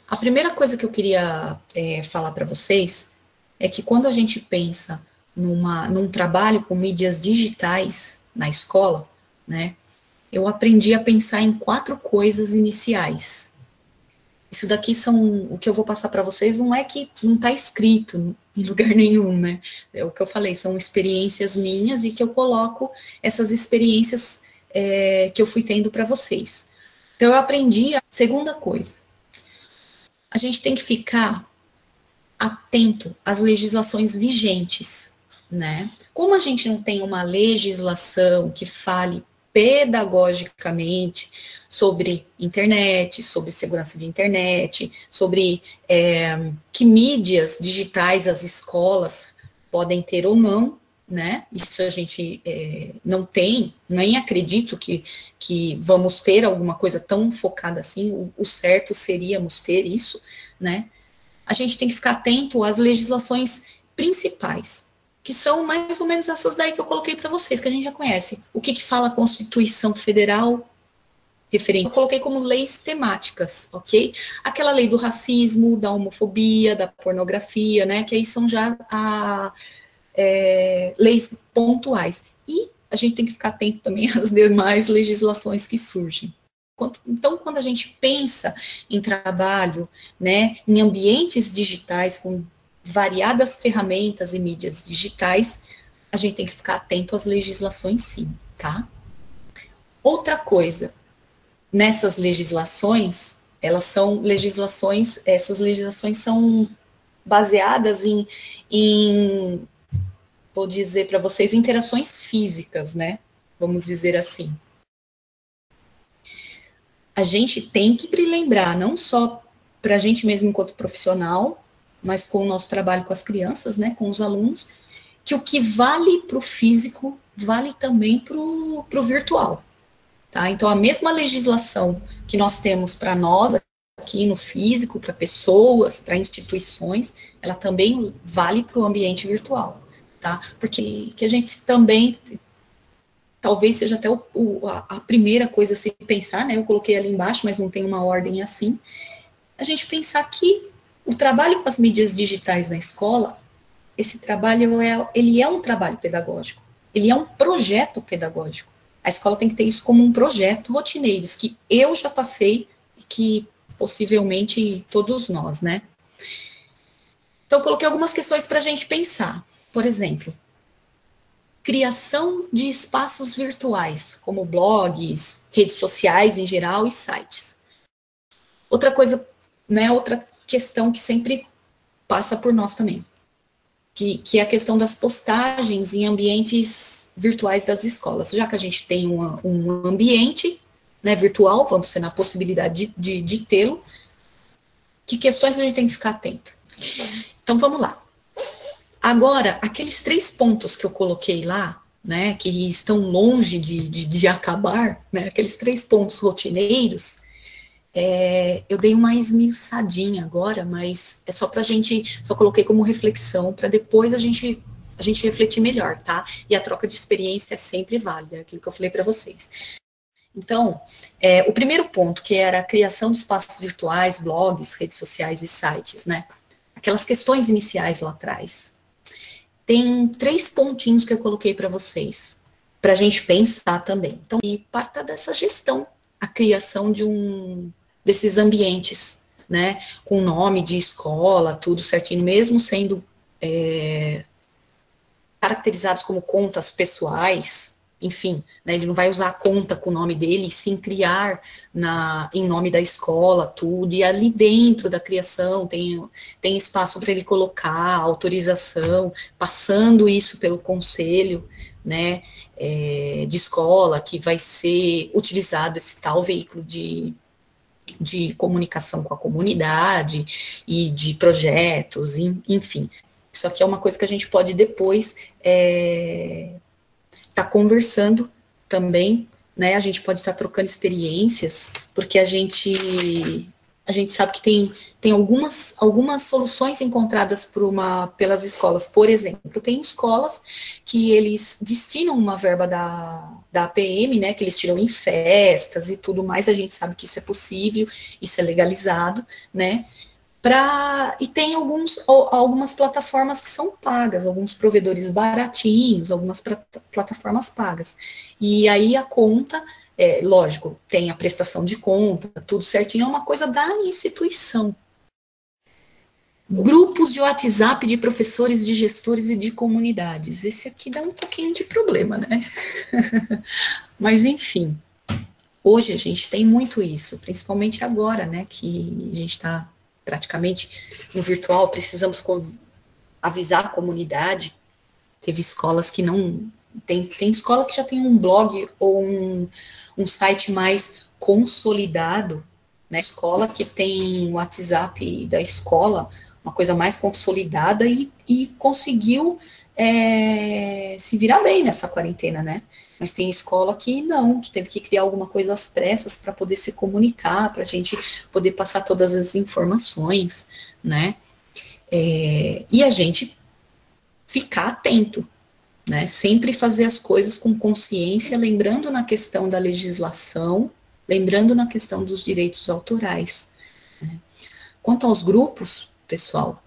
A primeira coisa que eu queria falar para vocês é que quando a gente pensa num trabalho com mídias digitais na escola, né, eu aprendi a pensar em 4 coisas iniciais. Isso daqui são, o que eu vou passar para vocês não é que não está escrito em lugar nenhum, né? É o que eu falei, são experiências minhas e que eu coloco essas experiências que eu fui tendo para vocês. Então, eu aprendi a segunda coisa. A gente tem que ficar atento às legislações vigentes, né? Como a gente não tem uma legislação que fale pedagogicamente sobre internet, sobre segurança de internet, sobre que mídias digitais as escolas podem ter ou não, né? Isso a gente não tem, nem acredito que vamos ter alguma coisa tão focada assim, o certo seríamos ter isso, né? A gente tem que ficar atento às legislações principais, que são mais ou menos essas daí que eu coloquei para vocês, que a gente já conhece. O que fala a Constituição Federal referente? Eu coloquei como leis temáticas, ok? Aquela lei do racismo, da homofobia, da pornografia, né? Que aí são já leis pontuais. E a gente tem que ficar atento também às demais legislações que surgem. Então, quando a gente pensa em trabalho, né, em ambientes digitais com variadas ferramentas e mídias digitais, a gente tem que ficar atento às legislações, sim, tá? Outra coisa, nessas legislações, elas são legislações, essas legislações são baseadas em vou dizer para vocês, interações físicas, né? Vamos dizer assim. A gente tem que lembrar, não só para a gente mesmo enquanto profissional, mas com o nosso trabalho com as crianças, né, com os alunos, que o que vale para o físico, vale também para o virtual. Tá? Então, a mesma legislação que nós temos para nós, aqui no físico, para pessoas, para instituições, ela também vale para o ambiente virtual. Tá? Porque que a gente também... Talvez seja até a primeira coisa a se pensar, né? Eu coloquei ali embaixo, mas não tem uma ordem assim. A gente pensar que o trabalho com as mídias digitais na escola, esse trabalho ele é um trabalho pedagógico, ele é um projeto pedagógico. A escola tem que ter isso como um projeto rotineiro, que eu já passei e que possivelmente todos nós, né? Então, eu coloquei algumas questões para a gente pensar. Por exemplo, criação de espaços virtuais, como blogs, redes sociais em geral e sites. Outra coisa, né, outra questão que sempre passa por nós também, que é a questão das postagens em ambientes virtuais das escolas. Já que a gente tem um ambiente, né, virtual, vamos ter na possibilidade de tê-lo, que questões a gente tem que ficar atento? Então, vamos lá. Agora, aqueles 3 pontos que eu coloquei lá, né, que estão longe de acabar, né, aqueles 3 pontos rotineiros, eu dei uma esmiuçadinha agora, mas é só pra gente, só coloquei como reflexão, para depois a gente refletir melhor, tá? E a troca de experiência é sempre válida, aquilo que eu falei para vocês. Então, o primeiro ponto, que era a criação de espaços virtuais, blogs, redes sociais e sites, né, aquelas questões iniciais lá atrás. Tem 3 pontinhos que eu coloquei para vocês, para a gente pensar também. Então, e parta dessa gestão, a criação desses ambientes, né, com nome de escola, tudo certinho, mesmo sendo caracterizados como contas pessoais, enfim, né, ele não vai usar a conta com o nome dele, e sim criar em nome da escola, tudo, e ali dentro da criação tem espaço para ele colocar autorização, passando isso pelo conselho, né, de escola, que vai ser utilizado esse tal veículo de comunicação com a comunidade e de projetos, enfim. Isso aqui é uma coisa que a gente pode depois tá conversando também, né, a gente pode estar trocando experiências, porque a gente a gente sabe que tem algumas soluções encontradas pelas escolas. Por exemplo, tem escolas que eles destinam uma verba da APM, né, que eles tiram em festas e tudo mais, a gente sabe que isso é possível, isso é legalizado, né, e tem algumas plataformas que são pagas, alguns provedores baratinhos, algumas plataformas pagas. E aí a conta, lógico, tem a prestação de conta, tudo certinho, é uma coisa da instituição. Grupos de WhatsApp de professores, de gestores e de comunidades. Esse aqui dá um pouquinho de problema, né? Mas, enfim, hoje a gente tem muito isso, principalmente agora, né, que a gente está praticamente no virtual, precisamos avisar a comunidade. Teve escolas que não... Tem escola que já tem um blog ou um site mais consolidado, né? Escola que tem o WhatsApp da escola, uma coisa mais consolidada e conseguiu se virar bem nessa quarentena, né? Mas tem escola que não, que teve que criar alguma coisa às pressas para poder se comunicar, para a gente poder passar todas as informações, né? E a gente ficar atento, né? Sempre fazer as coisas com consciência, lembrando na questão da legislação, lembrando na questão dos direitos autorais, né? Quanto aos grupos, pessoal,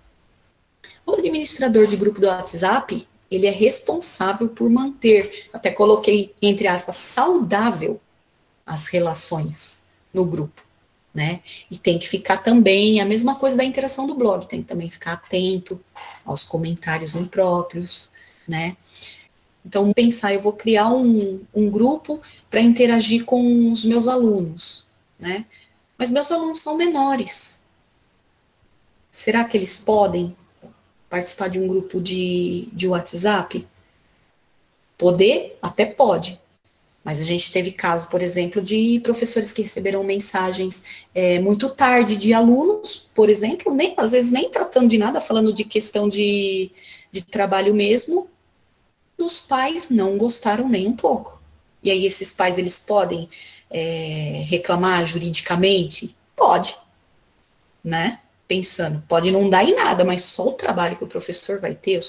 o administrador de grupo do WhatsApp, ele é responsável por manter, até coloquei, entre aspas, saudável as relações no grupo, né? E tem que ficar também, a mesma coisa da interação do blog, tem que também ficar atento aos comentários impróprios, né? Então, pensar, eu vou criar um grupo para interagir com os meus alunos, né? Mas meus alunos são menores. Será que eles podem participar de um grupo de WhatsApp? Poder? Até pode. Mas a gente teve caso, por exemplo, de professores que receberam mensagens muito tarde de alunos, por exemplo, às vezes nem tratando de nada, falando de questão de trabalho mesmo, e os pais não gostaram nem um pouco. E aí esses pais, eles podem reclamar juridicamente? Pode, né? Pensando, pode não dar em nada, mas só o trabalho que o professor vai ter,